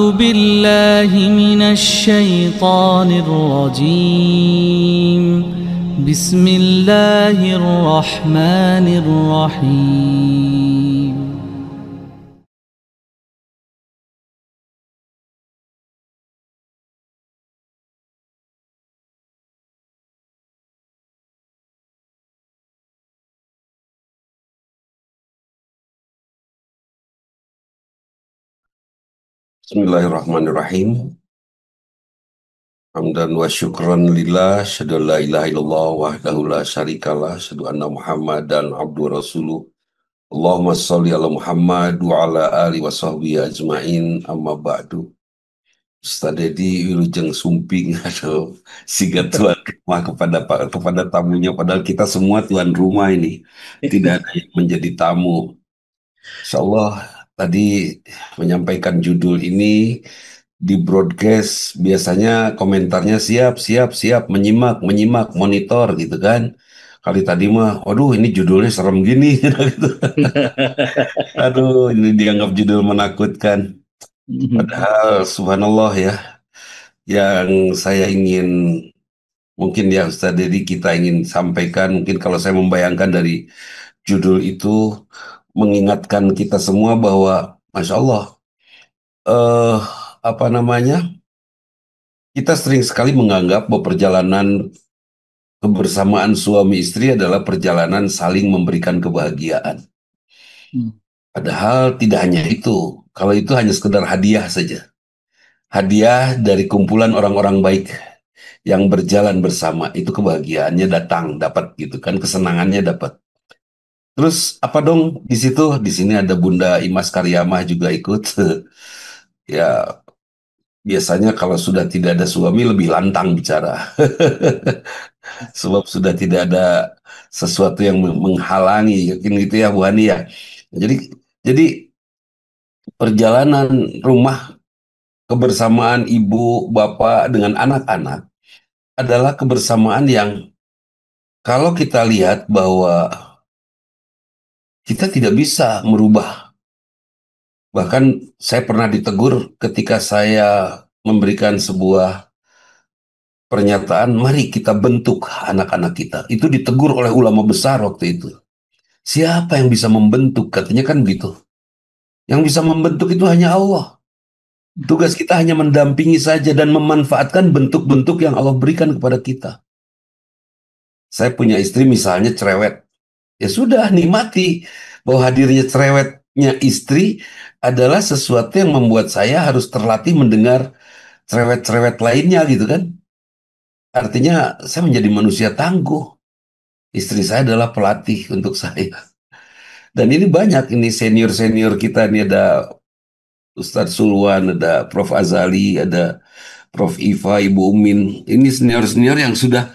أعوذ بالله من الشيطان الرجيم. بسم الله الرحمن الرحيم. Bismillahirrahmanirrahim. Hamdan wa syukran lillah, syadu la ilaha illallah wahdahu la syarikalah, syadu anna Muhammadan abdu rasuluh. Allahumma salli ala Muhammad wa ala ali wa sahbihi ajma'in, amma ba'du. Ustaz Dedi wilujeng sumping atau siga tuan rumah kepada tamunya, padahal kita semua tuan rumah ini, tidak ada yang menjadi tamu. Insyaallah tadi menyampaikan judul ini di broadcast, biasanya komentarnya siap, siap, siap, menyimak, menyimak, monitor gitu kan. Kali tadi mah, waduh ini judulnya serem gini, gitu. Aduh, ini dianggap judul menakutkan. Padahal subhanallah ya, yang saya ingin, mungkin ya Ustaz Dedi kita ingin sampaikan, mungkin kalau saya membayangkan dari judul itu, mengingatkan kita semua bahwa, Masya Allah, eh apa namanya, kita sering sekali menganggap bahwa perjalanan kebersamaan suami istri adalah perjalanan saling memberikan kebahagiaan. Padahal tidak hanya itu. Kalau itu hanya sekedar hadiah saja. Hadiah dari kumpulan orang-orang baik yang berjalan bersama, itu kebahagiaannya datang, dapat gitu kan, kesenangannya dapat. Terus apa dong di situ? Di sini ada Bunda Imas Karyamah juga ikut. Ya, biasanya kalau sudah tidak ada suami lebih lantang bicara. Sebab sudah tidak ada sesuatu yang menghalangi, yakin gitu ya Bu Hani ya. Jadi perjalanan rumah, kebersamaan ibu bapak dengan anak-anak adalah kebersamaan yang kalau kita lihat bahwa kita tidak bisa merubah. Bahkan saya pernah ditegur ketika saya memberikan sebuah pernyataan, mari kita bentuk anak-anak kita. Itu ditegur oleh ulama besar waktu itu. Siapa yang bisa membentuk? Katanya kan gitu. Yang bisa membentuk itu hanya Allah. Tugas kita hanya mendampingi saja dan memanfaatkan bentuk-bentuk yang Allah berikan kepada kita. Saya punya istri misalnya cerewet. Ya sudah, nikmati bahwa hadirnya cerewetnya istri adalah sesuatu yang membuat saya harus terlatih mendengar cerewet-cerewet lainnya gitu kan. Artinya saya menjadi manusia tangguh. Istri saya adalah pelatih untuk saya. Dan ini banyak, ini senior-senior kita, ini ada Ustadz Sulwan, ada Prof. Azali, ada Prof. Iva, Ibu Umin. Ini senior-senior yang sudah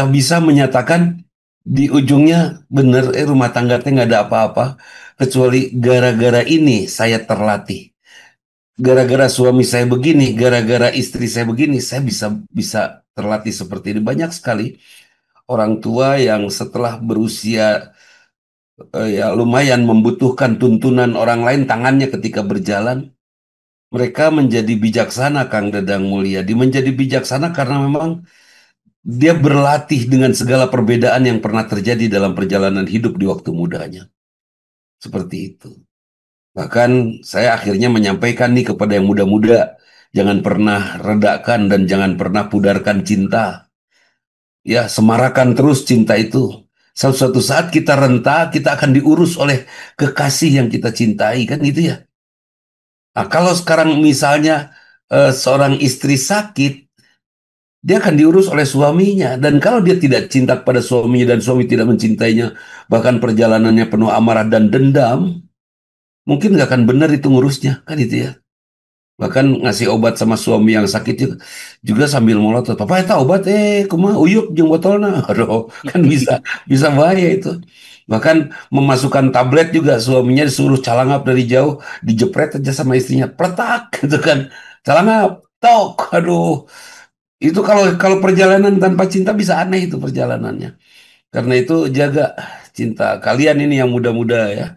bisa menyatakan di ujungnya benar, rumah tangga teh nggak ada apa-apa kecuali gara-gara ini saya terlatih. Gara-gara suami saya begini, gara-gara istri saya begini, saya bisa bisa terlatih seperti ini. Banyak sekali orang tua yang setelah berusia ya lumayan membutuhkan tuntunan orang lain tangannya ketika berjalan, mereka menjadi bijaksana, Kang Dadang Mulia. Dia menjadi bijaksana karena memang dia berlatih dengan segala perbedaan yang pernah terjadi dalam perjalanan hidup di waktu mudanya. Seperti itu. Bahkan saya akhirnya menyampaikan nih kepada yang muda-muda, jangan pernah redakan dan jangan pernah pudarkan cinta. Ya, semarakan terus cinta itu. Suatu saat kita renta, kita akan diurus oleh kekasih yang kita cintai, kan gitu ya. Nah, kalau sekarang misalnya seorang istri sakit, dia akan diurus oleh suaminya. Dan kalau dia tidak cinta kepada suaminya dan suami tidak mencintainya, bahkan perjalanannya penuh amarah dan dendam, mungkin nggak akan benar itu ngurusnya, kan itu ya. Bahkan ngasih obat sama suami yang sakit juga sambil melotot. Papa eta obat kumaha uyuk jeung botolna. Aduh, kan bisa bisa bahaya itu. Bahkan memasukkan tablet juga suaminya disuruh calangap dari jauh, dijepret aja sama istrinya, pletak gitu kan. Calangap, tok. Aduh, itu kalau kalau perjalanan tanpa cinta bisa aneh itu perjalanannya. Karena itu jaga cinta kalian ini yang muda-muda ya.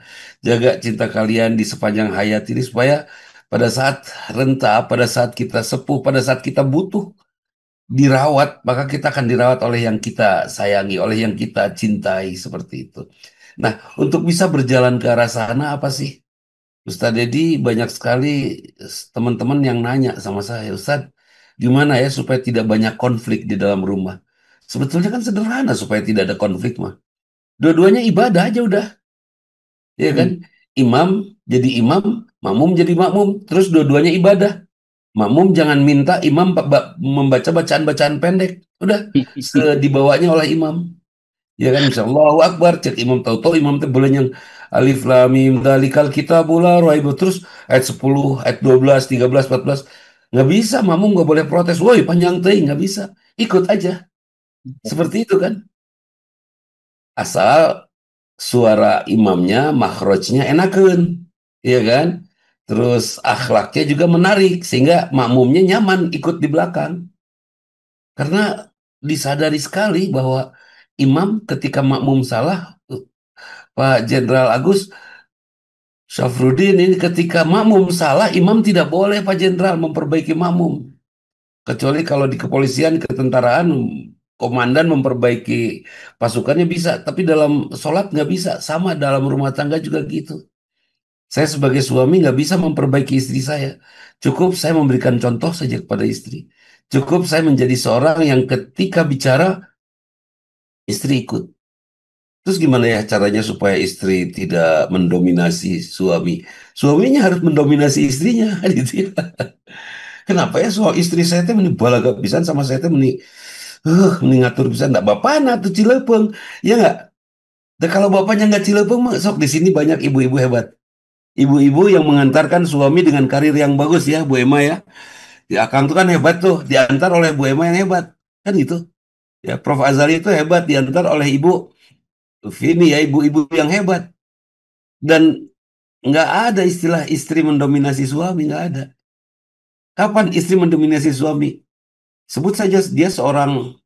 Jaga cinta kalian di sepanjang hayat ini supaya pada saat renta, pada saat kita sepuh, pada saat kita butuh dirawat, maka kita akan dirawat oleh yang kita sayangi, oleh yang kita cintai, seperti itu. Nah, untuk bisa berjalan ke arah sana apa sih? Ustadz Dedi, banyak sekali teman-teman yang nanya sama saya, Ustadz, gimana ya supaya tidak banyak konflik di dalam rumah? Sebetulnya kan sederhana supaya tidak ada konflik mah. Dua-duanya ibadah aja udah, ya kan? Hmm. Imam jadi imam, makmum jadi makmum, terus dua-duanya ibadah. Makmum jangan minta imam membaca bacaan-bacaan pendek. Udah, dibawanya oleh imam. Ya kan, misalnya Allahu Akbar, cek imam tahu-tahu imam itu boleh yang alif lam mim dzalikal kitabul la raiba, terus ayat 10, ayat 12, 13, 14. Nggak bisa, makmum nggak boleh protes. Woi, panjang teuing, nggak bisa. Ikut aja. Seperti itu kan. Asal suara imamnya, makhrajnya enakeun. Iya kan? Terus akhlaknya juga menarik sehingga makmumnya nyaman ikut di belakang. Karena disadari sekali bahwa imam ketika makmum salah, Pak Jenderal Agus Syafruddin, ini ketika makmum salah, imam tidak boleh Pak Jenderal memperbaiki makmum. Kecuali kalau di kepolisian, ketentaraan, komandan memperbaiki pasukannya bisa. Tapi dalam sholat nggak bisa. Sama dalam rumah tangga juga gitu. Saya sebagai suami nggak bisa memperbaiki istri saya. Cukup saya memberikan contoh saja kepada istri. Cukup saya menjadi seorang yang ketika bicara, istri ikut. Terus gimana ya caranya supaya istri tidak mendominasi suami? Suaminya harus mendominasi istrinya, gitu ya. Kenapa ya soal istri saya teh meni balaga pisan sama saya teh meni ngatur pisan, enggak bapana tuh Cileupeng. Ya enggak? Dan kalau bapaknya nggak Cileupeng mah sok di sini banyak ibu-ibu hebat. Ibu-ibu yang mengantarkan suami dengan karir yang bagus ya, Bu Ema ya. Ya, Akang tuh kan hebat tuh, diantar oleh Bu Ema yang hebat. Kan gitu. Ya, Prof. Azali itu hebat, diantar oleh Ibu Vini ya, ibu-ibu yang hebat. Dan nggak ada istilah istri mendominasi suami, nggak ada. Kapan istri mendominasi suami? Sebut saja dia seorang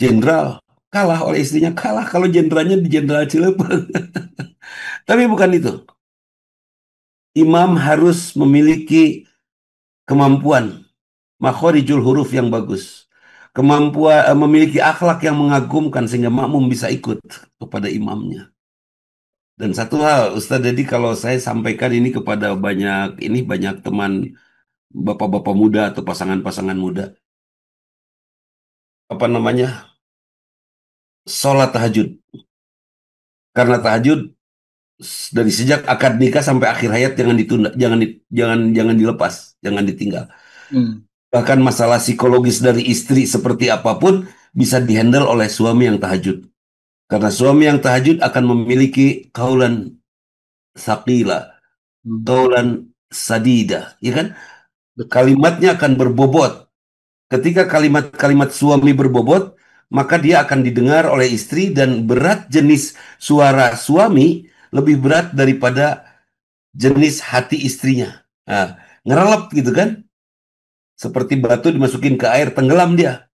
jenderal, kalah oleh istrinya, kalah kalau jenderalnya di Jenderal Cileupeng. Tapi bukan itu. Imam harus memiliki kemampuan makhorijul huruf yang bagus. Kemampuan memiliki akhlak yang mengagumkan sehingga makmum bisa ikut kepada imamnya. Dan satu hal, Ustadz Dedi, kalau saya sampaikan ini kepada banyak teman bapak-bapak muda atau pasangan-pasangan muda, apa namanya, sholat tahajud. Karena tahajud dari sejak akad nikah sampai akhir hayat jangan ditunda, jangan dilepas, jangan ditinggal. Hmm. Bahkan masalah psikologis dari istri seperti apapun bisa dihandle oleh suami yang tahajud. Karena suami yang tahajud akan memiliki kaulan sakila, Hmm. kaulan sadida, ya kan? Betul. Kalimatnya akan berbobot. Ketika kalimat-kalimat suami berbobot, maka dia akan didengar oleh istri dan berat jenis suara suami lebih berat daripada jenis hati istrinya. Nah, ngerelep gitu kan? Seperti batu dimasukin ke air, tenggelam dia.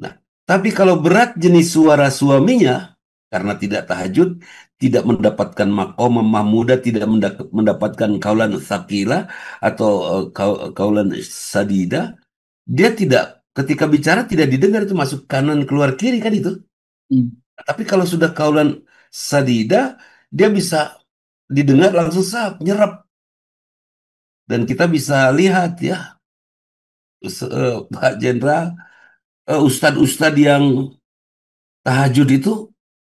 Nah, tapi kalau berat jenis suara suaminya, karena tidak tahajud, tidak mendapatkan maqamah mahmudah, tidak mendapatkan kaulan sakila atau kaulan sadida, dia tidak, ketika bicara tidak didengar, itu masuk kanan keluar kiri kan itu. Hmm. Tapi kalau sudah kaulan sadida, dia bisa didengar langsung nyerap. Dan kita bisa lihat ya, Pak Jenderal, ustadz-ustadz yang tahajud itu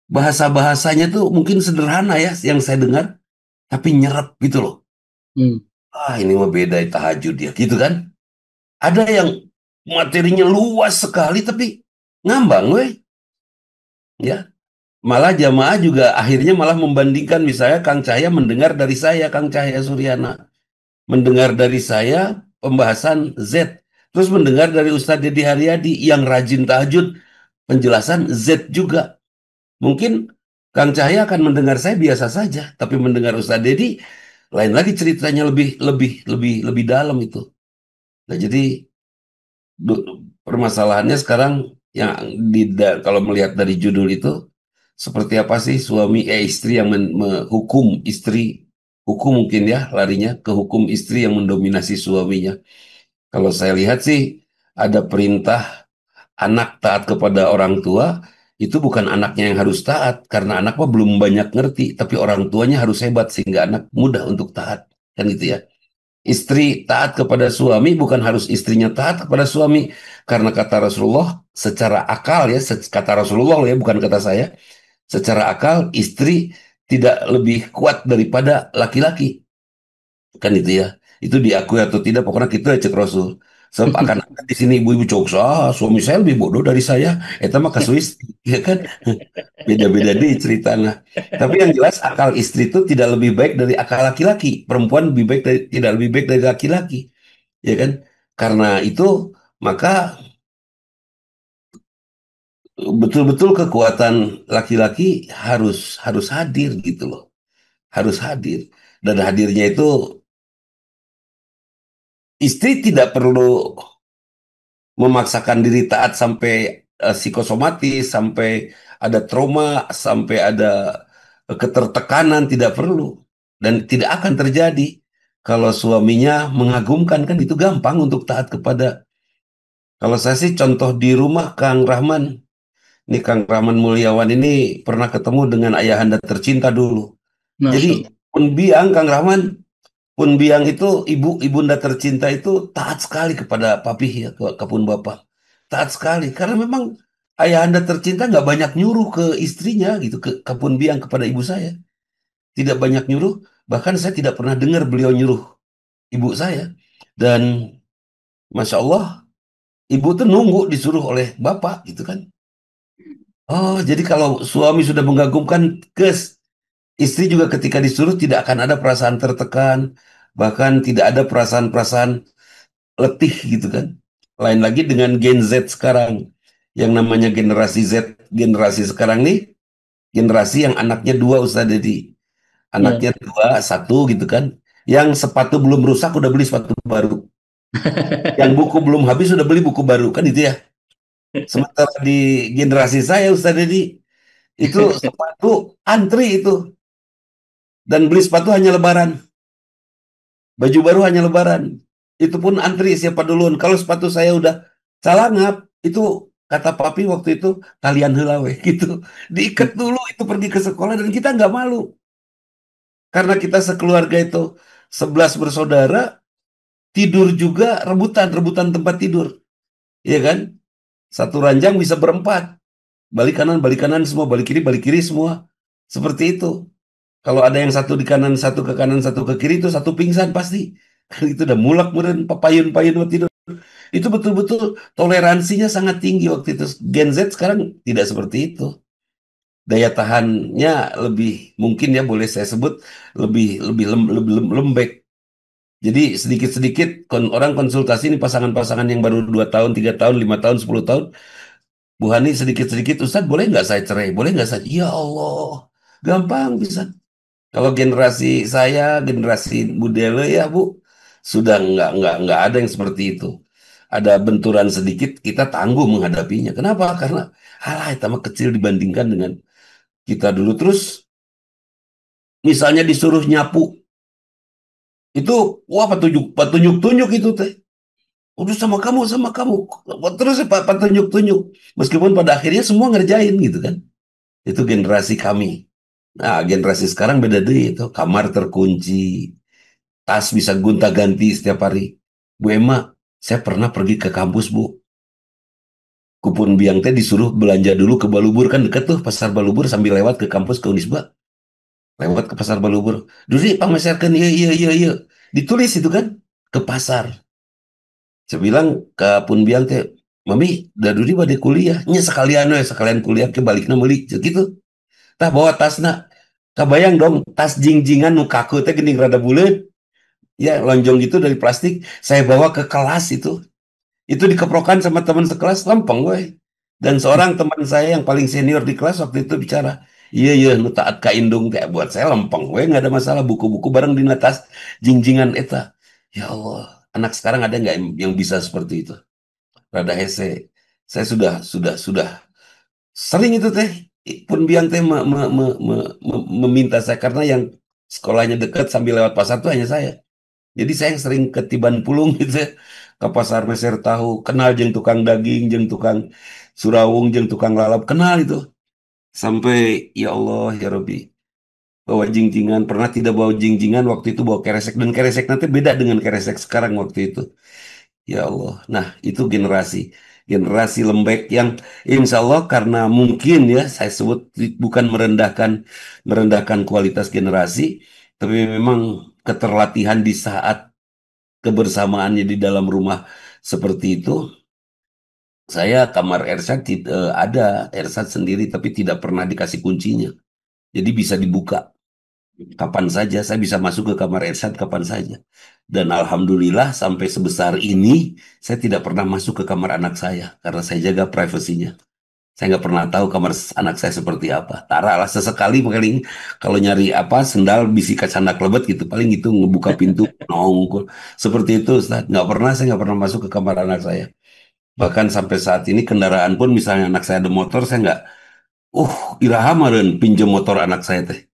bahasa-bahasanya tuh mungkin sederhana ya yang saya dengar, tapi nyerap gitu loh. Hmm. Ah, ini mah beda tahajud ya, gitu kan? Ada yang materinya luas sekali tapi ngambang, weh. Ya, malah jamaah juga akhirnya malah membandingkan, misalnya Kang Cahya mendengar dari saya, Kang Cahya Suryana mendengar dari saya pembahasan Z, terus mendengar dari Ustadz Dedi Haryadi yang rajin tahajud, penjelasan Z juga. Mungkin Kang Cahya akan mendengar saya biasa saja, tapi mendengar Ustadz Dedi lain lagi ceritanya, lebih lebih lebih lebih dalam itu. Nah, jadi permasalahannya sekarang yang kalau melihat dari judul itu, seperti apa sih suami istri yang menghukum istri hukum mungkin ya, larinya ke hukum istri yang mendominasi suaminya. Kalau saya lihat sih ada perintah anak taat kepada orang tua, itu bukan anaknya yang harus taat karena anak mah belum banyak ngerti, tapi orang tuanya harus hebat sehingga anak mudah untuk taat, kan gitu ya. Istri taat kepada suami bukan harus istrinya taat kepada suami, karena kata Rasulullah secara akal ya, kata Rasulullah ya, bukan kata saya, secara akal istri tidak lebih kuat daripada laki-laki, kan itu ya. Itu diakui atau tidak pokoknya kita cek Rasul. Sebab akan ada di sini ibu-ibu cok, suami saya lebih bodoh dari saya, eta mah kasuis, ya kan. Beda-beda di ceritanya. Tapi yang jelas akal istri itu tidak lebih baik dari akal laki-laki. Perempuan lebih baik tidak lebih baik dari laki-laki, ya kan? Karena itu maka betul-betul kekuatan laki-laki harus harus hadir gitu loh, harus hadir. Dan hadirnya itu istri tidak perlu memaksakan diri taat sampai psikosomatis, sampai ada trauma, sampai ada ketertekanan, tidak perlu. Dan tidak akan terjadi kalau suaminya mengagumkan, kan itu gampang untuk taat kepada. Kalau saya sih contoh di rumah Kang Rahman, ini Kang Rahman Mulyawan ini pernah ketemu dengan ayahanda tercinta dulu. Jadi Masya Allah. pun biang Kang Rahman, pun biang itu ibunda tercinta itu taat sekali kepada papih ya, ke pun bapak. Taat sekali karena memang ayahanda tercinta nggak banyak nyuruh ke istrinya gitu, ke pun biang kepada ibu saya. Tidak banyak nyuruh, bahkan saya tidak pernah dengar beliau nyuruh ibu saya. Dan Masya Allah, ibu tuh nunggu disuruh oleh bapak gitu kan. Oh, jadi kalau suami sudah mengagumkan, kes istri juga ketika disuruh tidak akan ada perasaan tertekan, bahkan tidak ada perasaan-perasaan letih gitu kan. Lain lagi dengan Gen Z sekarang. Yang namanya generasi Z, generasi sekarang nih, generasi yang anaknya dua Ustaz Dedi. Ya. Anaknya dua, satu gitu kan. Yang sepatu belum rusak udah beli sepatu baru. Yang buku belum habis udah beli buku baru, kan itu ya. Sementara di generasi saya Ustaz Dedi, itu sepatu antri itu. Dan beli sepatu hanya lebaran. Baju baru hanya lebaran. Itu pun antri siapa duluan. Kalau sepatu saya udah calangap, itu kata papi waktu itu kalian helawe gitu. Diikat dulu itu pergi ke sekolah dan kita nggak malu. Karena kita sekeluarga itu 11 bersaudara, tidur juga rebutan tempat tidur. Iya kan? Satu ranjang bisa berempat. Balik kanan semua, balik kiri semua. Seperti itu. Kalau ada yang satu di kanan, satu ke kanan, satu ke kiri, itu satu pingsan pasti. Kan itu udah mulak kemudian papayun-payun buat tidur. Itu betul-betul toleransinya sangat tinggi waktu itu. Gen Z sekarang tidak seperti itu. Daya tahannya lebih, mungkin ya boleh saya sebut, lebih lebih lembek. Jadi sedikit-sedikit orang konsultasi ini pasangan-pasangan yang baru 2 tahun, 3 tahun, 5 tahun, 10 tahun. Bu Hani sedikit-sedikit, Ustaz boleh nggak saya cerai? Boleh nggak saya? Ya Allah, gampang bisa. Kalau generasi saya, generasi Budele ya Bu, sudah nggak ada yang seperti itu. Ada benturan sedikit, kita tangguh menghadapinya. Kenapa? Karena halah itu mah kecil dibandingkan dengan kita dulu. Terus misalnya disuruh nyapu, itu wah petunjuk-tunjuk itu teh. Udah sama kamu. Terus Pak petunjuk-tunjuk. Meskipun pada akhirnya semua ngerjain gitu kan. Itu generasi kami. Nah, generasi sekarang beda deh itu. Kamar terkunci, tas bisa gonta-ganti setiap hari. Bu Emma, saya pernah pergi ke kampus, Bu. Kupun biang teh disuruh belanja dulu ke Balubur, kan deket tuh pasar Balubur, sambil lewat ke kampus ke Unisba. Lewat ke pasar Balubur. Duri pameserkan, iya, iya, iya, iya. Ditulis itu kan, ke pasar. Saya bilang ke pun biang teh, Mami, duri pada kuliah. Nya sekalian we, sekalian kuliah ke balikna meuli gitu. Tah bawa tasna. Kabayang dong, tas jingjingan nu kaku teh geuning rada buleut. Ya, lonjong gitu dari plastik. Saya bawa ke kelas itu. Itu dikeprokan sama teman sekelas, lempeng gue. Dan seorang teman saya yang paling senior di kelas waktu itu bicara, iya, iya, nu taat ka indung teh buat saya lempeng gue, nggak ada masalah, buku-buku bareng di atas jingjingan eta. Ya Allah, anak sekarang ada nggak yang bisa seperti itu? Rada hese. Saya sudah sering itu teh pun biang teh meminta saya karena yang Sekolahnya dekat sambil lewat pasar tuh hanya saya. Jadi saya yang sering ketiban pulung gitu ya. Ke pasar meser tahu, kenal jeng tukang daging, jeng tukang surawung, jeng tukang lalap, kenal itu. Sampai ya Allah ya Robi, bawa jingjingan, pernah tidak bawa jingjingan waktu itu bawa keresek, dan keresek nanti beda dengan keresek sekarang waktu itu. Ya Allah. Nah, itu generasi lembek yang insya Allah karena mungkin ya saya sebut bukan merendahkan kualitas generasi, tapi memang keterlatihan di saat kebersamaannya di dalam rumah seperti itu. Saya kamar Ershad ada Ershad sendiri tapi tidak pernah dikasih kuncinya. Jadi bisa dibuka kapan saja, saya bisa masuk ke kamar Ershad kapan saja. Dan alhamdulillah sampai sebesar ini saya tidak pernah masuk ke kamar anak saya karena saya jaga privasinya. Saya nggak pernah tahu kamar anak saya seperti apa. Tara lah sesekali paling kalau nyari apa sendal bisikan sandak lebet gitu paling itu ngebuka pintu nongol seperti itu Ustaz. Nggak pernah saya nggak pernah masuk ke kamar anak saya. Bahkan sampai saat ini kendaraan pun misalnya anak saya ada motor saya nggak iraha meureun pinjem motor anak saya teh.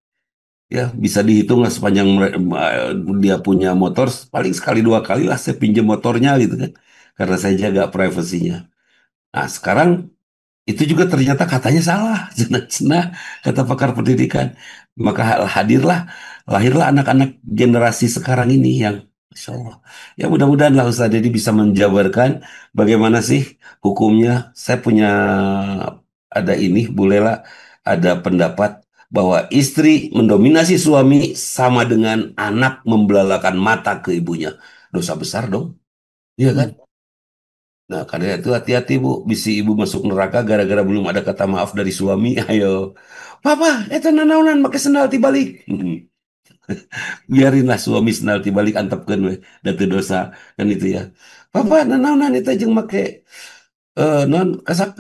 Ya, bisa dihitung lah sepanjang dia punya motor, paling sekali dua kali lah saya pinjam motornya gitu kan. Karena saya jaga privasinya. Nah, sekarang itu juga ternyata katanya salah. Cenah kata pakar pendidikan. Maka lahirlah anak-anak generasi sekarang ini yang Masya Allah. Ya mudah-mudahan lah Ustaz Dedi bisa menjabarkan bagaimana sih hukumnya. Saya punya ada ini, bolehlah ada pendapat bahwa istri mendominasi suami sama dengan anak membelalakan mata ke ibunya. Dosa besar dong. Iya kan? Hmm. Nah, karena itu hati-hati Bu, bisi ibu masuk neraka gara-gara belum ada kata maaf dari suami. Ayo, Papa, itu nanaunan pakai sendal tibalik. Biarinlah suami sendal tibalik antepkeun we, datu dosa kan itu ya. Papa, nanaunan itu jeung make non kasak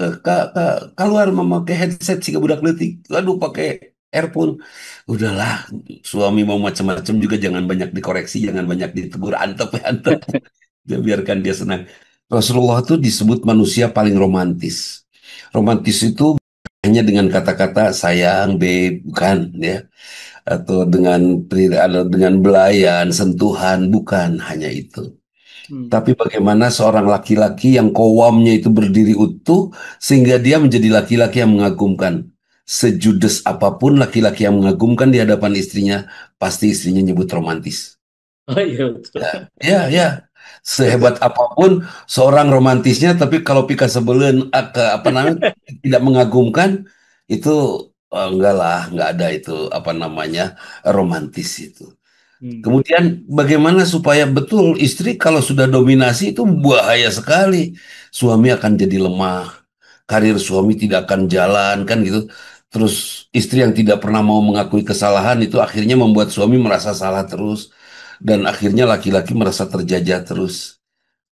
keluar memakai headset sih budak leutik. Aduh, pakai earphone. Udahlah, suami mau macam-macam juga jangan banyak dikoreksi, jangan banyak ditegur, antep ya antep. Ya, biarkan dia senang. Rasulullah itu disebut manusia paling romantis. Romantis itu hanya dengan kata-kata sayang, babe, bukan ya, atau dengan belayan, sentuhan, bukan hanya itu. Hmm. Tapi bagaimana seorang laki-laki yang kowamnya itu berdiri utuh sehingga dia menjadi laki-laki yang mengagumkan. Sejudes apapun laki-laki yang mengagumkan di hadapan istrinya, pasti istrinya nyebut romantis. Oh iya betul. Ya, ya, ya. Sehebat apapun seorang romantisnya, tapi kalau pika sebelen ke apa namanya tidak mengagumkan itu enggak lah, enggak ada itu apa namanya romantis itu. Hmm. Kemudian bagaimana supaya betul istri kalau sudah dominasi itu bahaya sekali. Suami akan jadi lemah, karir suami tidak akan jalan kan gitu. Terus istri yang tidak pernah mau mengakui kesalahan itu akhirnya membuat suami merasa salah terus. Dan akhirnya laki-laki merasa terjajah terus.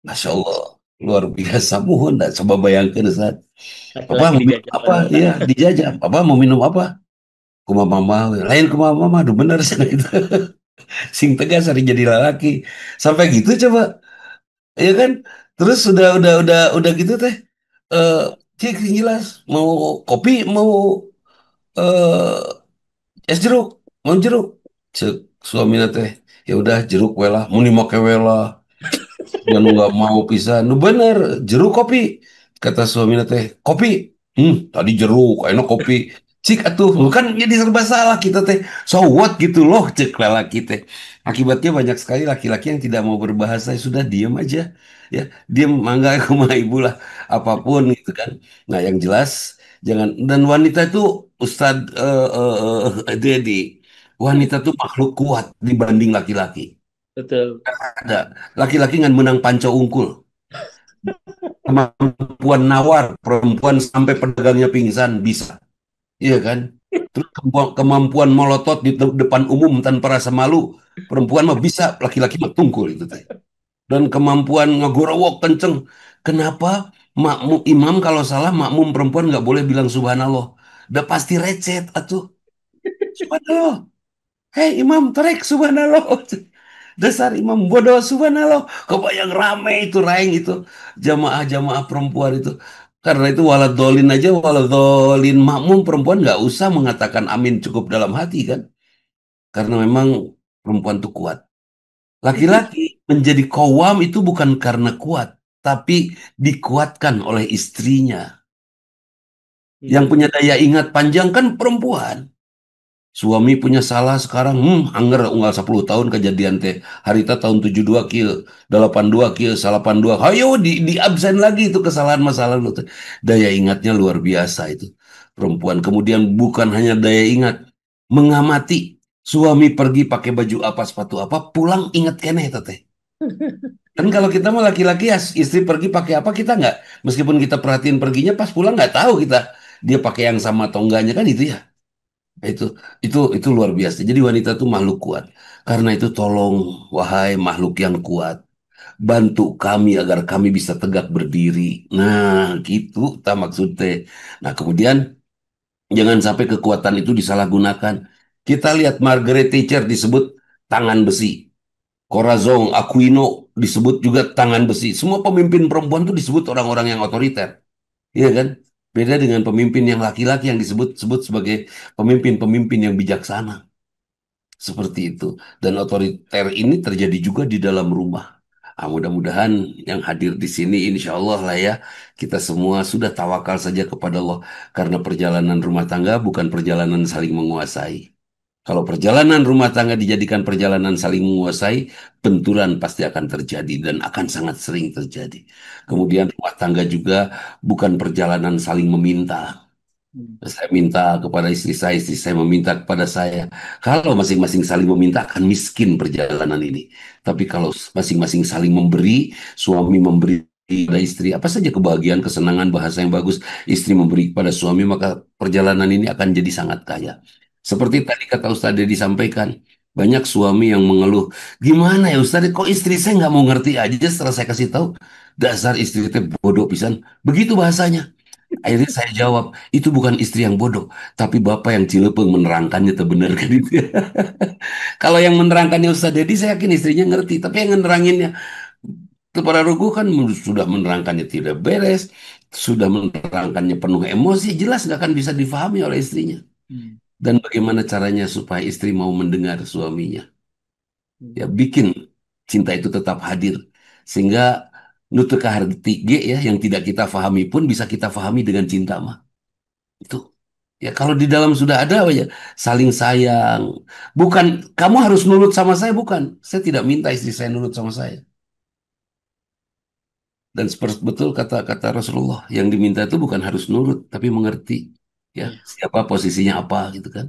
Masya Allah, luar biasa. Mohon dah coba bayangkan Ustaz. Apa Laki-laki mau minum dijajah apa? wanita. Iya, dijajah. Apa mau minum apa? Kumaha mama, lain kumaha mama, aduh bener gitu. Sing tegas hari jadi lelaki. Sampai gitu coba. Ya kan? Terus udah gitu teh. Eh, cik jelas mau kopi mau es jeruk, mau jeruk. Cek suami teh. Ya udah jeruk wela, mau make wela. Dan nggak mau pisah. Nu bener, jeruk kopi. Kata suami teh, kopi. Tadi jeruk, enak kopi. Cik atuh, lu kan jadi serba salah kita teh. So what gitu loh, cek lelaki teh. Akibatnya banyak sekali laki-laki yang tidak mau berbahasa, ya sudah diam aja. Ya, diam mangga aku mah ibu lah, apapun gitu kan. Nah, yang jelas jangan dan wanita itu Ustadz Dedi, wanita tuh makhluk kuat dibanding laki-laki. Betul. Ada laki-laki ngan menang panca ungkul, kemampuan nawar perempuan sampai pedagangnya pingsan bisa, iya kan? Terus kemampuan molotot di depan umum tanpa rasa malu, perempuan mah bisa, laki-laki mah tungkul itu teh. Dan kemampuan ngagorowok kenceng. Kenapa makmum imam kalau salah makmum perempuan nggak boleh bilang subhanallah? Udah pasti recet atuh. Subhanallah. Hei imam terek subhanallah. Dasar imam bodoh subhanallah. Kebayang rame itu raing itu jamaah-jamaah perempuan itu. Karena itu waladolin aja waladolin makmum perempuan nggak usah mengatakan amin cukup dalam hati kan. karena memang perempuan tuh kuat. Laki-laki menjadi kawam itu bukan karena kuat, tapi dikuatkan oleh istrinya. Yang Iya. punya daya ingat panjang kan perempuan. Suami punya salah sekarang, anger unggal 10 tahun kejadian teh. Harita tahun 72 kil, 82 kil, 82. Hayo di absen lagi itu kesalahan masa lalu teh. Daya ingatnya luar biasa itu. Perempuan kemudian bukan hanya daya ingat, mengamati. Suami pergi pakai baju apa, sepatu apa, pulang ingat keneh teh. Kan kalau kita mah laki-laki ya istri pergi pakai apa kita nggak, meskipun kita perhatiin perginya pas pulang nggak tahu kita dia pakai yang sama atau enggaknya kan itu ya. Nah, itu luar biasa. Jadi wanita itu makhluk kuat. Karena itu tolong wahai makhluk yang kuat, bantu kami agar kami bisa tegak berdiri. Nah, gitu tak maksudnya. Nah, kemudian jangan sampai kekuatan itu disalahgunakan. Kita lihat Margaret Thatcher disebut tangan besi. Corazon Aquino disebut juga tangan besi. Semua pemimpin perempuan itu disebut orang-orang yang otoriter. Iya kan? Beda dengan pemimpin yang laki-laki yang disebut-sebut sebagai pemimpin-pemimpin yang bijaksana. Seperti itu. Dan otoriter ini terjadi juga di dalam rumah. Ah, mudah-mudahan yang hadir di sini insya Allah lah ya, kita semua sudah tawakal saja kepada Allah. Karena perjalanan rumah tangga bukan perjalanan saling menguasai. Kalau perjalanan rumah tangga dijadikan perjalanan saling menguasai, benturan pasti akan terjadi dan akan sangat sering terjadi. Hmm. Kemudian rumah tangga juga bukan perjalanan saling meminta. Hmm. Saya minta kepada istri saya meminta kepada saya. Kalau masing-masing saling meminta akan miskin perjalanan ini. Tapi kalau masing-masing saling memberi, suami memberi pada istri, apa saja kebahagiaan, kesenangan, bahasa yang bagus, istri memberi kepada suami, maka perjalanan ini akan jadi sangat kaya. Seperti tadi kata Ustadz Deddy disampaikan, banyak suami yang mengeluh, gimana ya Ustadz, kok istri saya nggak mau ngerti aja setelah saya kasih tahu, dasar istri teh bodoh pisan, begitu bahasanya. Akhirnya saya jawab, itu bukan istri yang bodoh, tapi bapak yang cilepeng menerangkannya itu benar kan itu ya. Kalau yang menerangkannya Ustaz Dedi, saya yakin istrinya ngerti, tapi yang meneranginnya kepada Rugu kan sudah menerangkannya tidak beres, sudah menerangkannya penuh emosi, jelas nggak akan bisa difahami oleh istrinya. Hmm. Dan bagaimana caranya supaya istri mau mendengar suaminya? Ya Hmm. bikin cinta itu tetap hadir, sehingga nutu harti G ya yang tidak kita pahami pun bisa kita pahami dengan cinta mah. Itu. Ya kalau di dalam sudah ada ya saling sayang. Bukan kamu harus nurut sama saya bukan. Saya tidak minta istri saya nurut sama saya. Dan seperti betul kata-kata Rasulullah yang diminta itu bukan harus nurut tapi mengerti ya Iya. siapa posisinya apa gitu kan.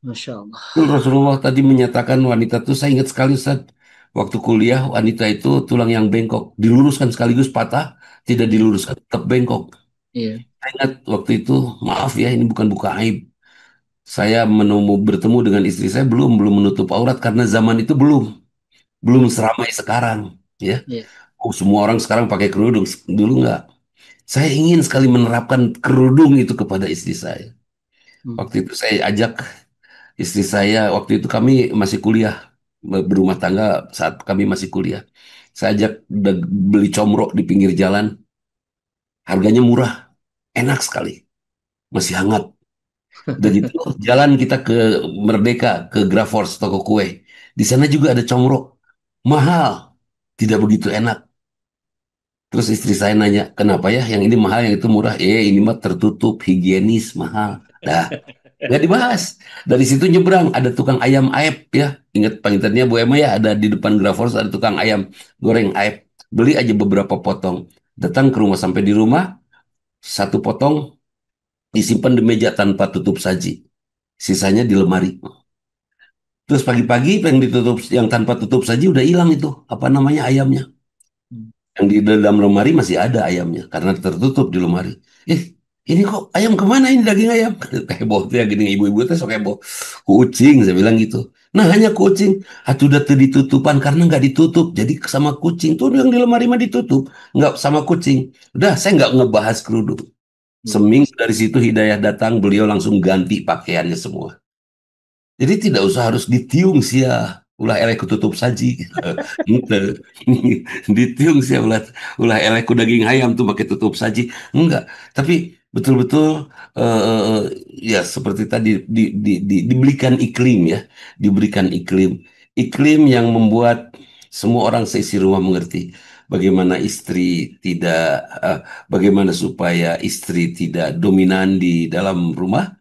Masya Allah. Betul Rasulullah tadi menyatakan wanita itu saya ingat sekali Ustaz. Waktu kuliah wanita itu tulang yang bengkok diluruskan sekaligus patah, tidak Hmm. diluruskan tetap bengkok. Iya. Saya ingat waktu itu maaf ya ini bukan buka aib. Saya bertemu dengan istri saya belum menutup aurat karena zaman itu belum Hmm. seramai sekarang ya. Iya. Oh, semua orang sekarang pakai kerudung, dulu nggak. Saya ingin sekali menerapkan kerudung itu kepada istri saya. Hmm. Waktu itu saya ajak istri saya, waktu itu kami masih kuliah, berumah tangga saat kami masih kuliah. Saya ajak beli comrok di pinggir jalan, harganya murah, enak sekali, masih hangat. Udah gitu jalan kita ke Merdeka, ke Grafors, toko kue. Di sana juga ada comrok. Mahal. Tidak begitu enak. Terus istri saya nanya, kenapa ya yang ini mahal, yang itu murah? Ini mah tertutup, higienis, mahal. Dah, nggak dibahas. Dari situ nyebrang, ada tukang ayam aep ya. Ingat pangitannya Bu Emma ya, ada di depan Grafors, ada tukang ayam goreng aep. Beli aja beberapa potong. Datang ke rumah, sampai di rumah, satu potong disimpan di meja tanpa tutup saji. Sisanya di lemari. Terus pagi-pagi yang ditutup, yang tanpa tutup saja udah hilang itu apa namanya ayamnya. Hmm. Yang di dalam lemari masih ada ayamnya karena tertutup di lemari. Eh, ini kok ayam kemana ini daging ayam? Heboh tuh ya gini ibu-ibu tuh sok heboh. Kucing saya bilang gitu. Nah hanya kucing. Atuh udah tuh ditutupan karena nggak ditutup. Jadi sama kucing tuh yang di lemari mah ditutup, nggak sama kucing. Udah saya nggak ngebahas kerudung. Hmm. Seminggu dari situ Hidayah datang, beliau langsung ganti pakaiannya semua. Jadi tidak usah harus ditiung sia ulah elek tutup saji. Ente. Ditiung sia ulah elek ku daging ayam tuh pakai tutup saji. Enggak. Tapi betul-betul ya seperti tadi diberikan iklim ya, diberikan iklim yang membuat semua orang seisi rumah mengerti bagaimana istri tidak bagaimana supaya istri tidak dominan di dalam rumah.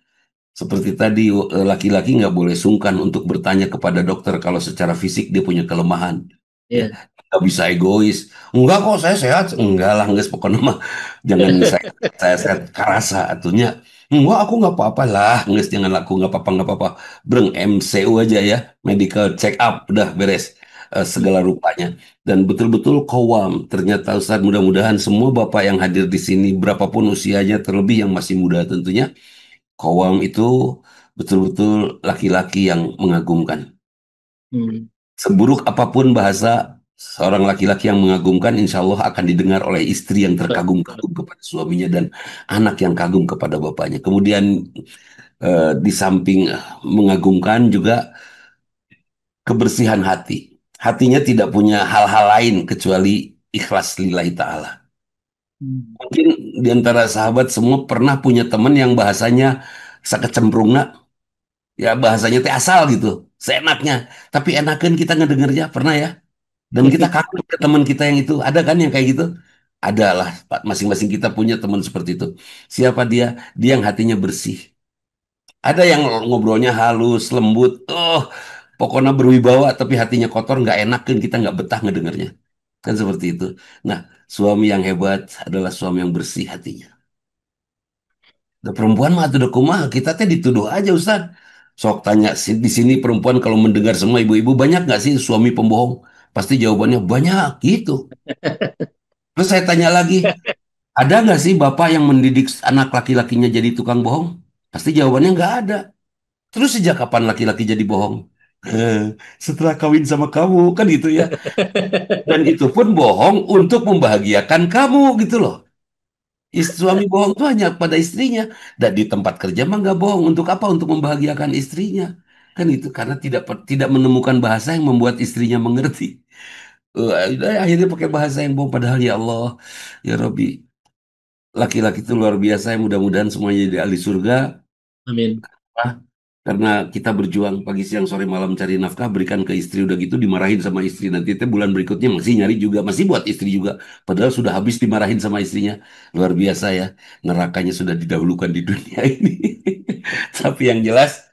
Seperti tadi laki-laki nggak boleh sungkan untuk bertanya kepada dokter kalau secara fisik dia punya kelemahan. Ya, Iya. nggak bisa egois. Enggak kok saya sehat. Enggak lah, enggak pokoknya mah jangan saya sehat karasa atunya. Enggak aku nggak apa-apa lah, enggak jangan aku nggak apa-apa. Breng MCU aja ya, medical check up udah beres segala rupanya. Dan betul-betul kawam. Ternyata Ustaz mudah-mudahan semua bapak yang hadir di sini berapapun usianya terlebih yang masih muda tentunya Kowam itu betul-betul laki-laki yang mengagumkan. Hmm. Seburuk apapun bahasa seorang laki-laki yang mengagumkan, insya Allah akan didengar oleh istri yang terkagum-kagum kepada suaminya dan anak yang kagum kepada bapaknya. Kemudian di samping mengagumkan juga kebersihan hati. Hatinya tidak punya hal-hal lain kecuali ikhlas lillahi ta'ala. Hmm. Mungkin di antara sahabat semua pernah punya teman yang bahasanya sakecemprungna. Ya bahasanya teh asal gitu, seenaknya. Tapi enakan kita ngedengernya, pernah ya? Dan kita kagum ke teman kita yang itu. Ada kan yang kayak gitu? Ada lah, Pak. Masing-masing kita punya teman seperti itu. Siapa dia? Dia yang hatinya bersih. Ada yang ngobrolnya halus, lembut. Oh, pokoknya berwibawa, tapi hatinya kotor, nggak enakan. Kita nggak betah ngedengernya. Kan seperti itu. Nah, suami yang hebat adalah suami yang bersih hatinya. Da perempuan mah atuh da kumaha kita teh dituduh aja Ustaz. Sok tanya di sini perempuan kalau mendengar semua ibu-ibu banyak nggak sih suami pembohong? Pasti jawabannya banyak gitu. Terus saya tanya lagi, ada nggak sih bapak yang mendidik anak laki-lakinya jadi tukang bohong? Pasti jawabannya nggak ada. Terus sejak kapan laki-laki jadi bohong? Eh, setelah kawin sama kamu kan gitu ya. Dan itu pun bohong untuk membahagiakan kamu gitu loh. Suami bohong itu hanya pada istrinya. Dan di tempat kerja mah nggak bohong. Untuk apa? Untuk membahagiakan istrinya. Kan itu karena tidak menemukan bahasa yang membuat istrinya mengerti. Akhirnya pakai bahasa yang bohong. Padahal ya Allah, ya Robbi, laki-laki itu luar biasa. Yang mudah-mudahan semuanya jadi ahli surga. Amin. Ah, karena kita berjuang pagi, siang, sore, malam cari nafkah, berikan ke istri udah gitu dimarahin sama istri. Nanti teh bulan berikutnya masih nyari juga, masih buat istri juga. Padahal sudah habis dimarahin sama istrinya. Luar biasa ya, nerakanya sudah didahulukan di dunia ini. Tapi yang jelas,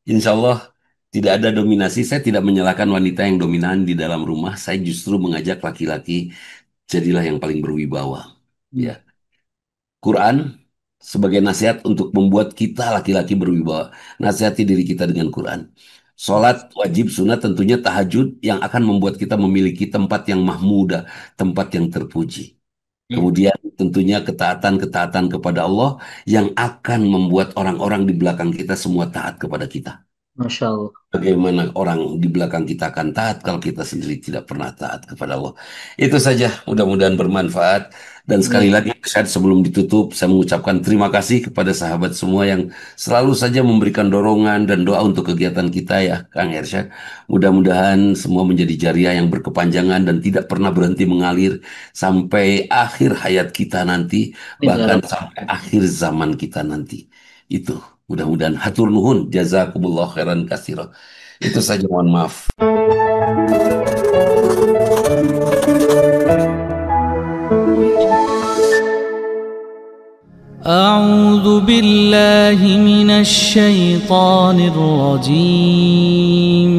insya Allah tidak ada dominasi. Saya tidak menyalahkan wanita yang dominan di dalam rumah. Saya justru mengajak laki-laki, jadilah yang paling berwibawa. Hmm. Ya. Quran sebagai nasihat untuk membuat kita laki-laki berwibawa. Nasihati diri kita dengan Quran. Salat wajib sunat tentunya tahajud yang akan membuat kita memiliki tempat yang mahmudah, tempat yang terpuji. Hmm. Kemudian tentunya ketaatan-ketaatan kepada Allah yang akan membuat orang-orang di belakang kita semua taat kepada kita. Masya Allah. Bagaimana orang di belakang kita akan taat kalau kita sendiri tidak pernah taat kepada Allah. Itu saja, mudah-mudahan bermanfaat. Dan sekali Amin. lagi, Ustaz, sebelum ditutup, saya mengucapkan terima kasih kepada sahabat semua yang selalu saja memberikan dorongan dan doa untuk kegiatan kita ya, Kang Ersyad. Mudah-mudahan semua menjadi jariah yang berkepanjangan dan tidak pernah berhenti mengalir sampai akhir hayat kita nanti, Amin ya bahkan Rabb. sampai akhir zaman kita nanti. Itu. Mudah-mudahan hatur nuhun jazakumullah khairan katsira. Itu saja mohon maaf. أعوذ بالله من الشيطان الرجيم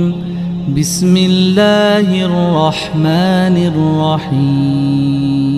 بسم الله الرحمن الرحيم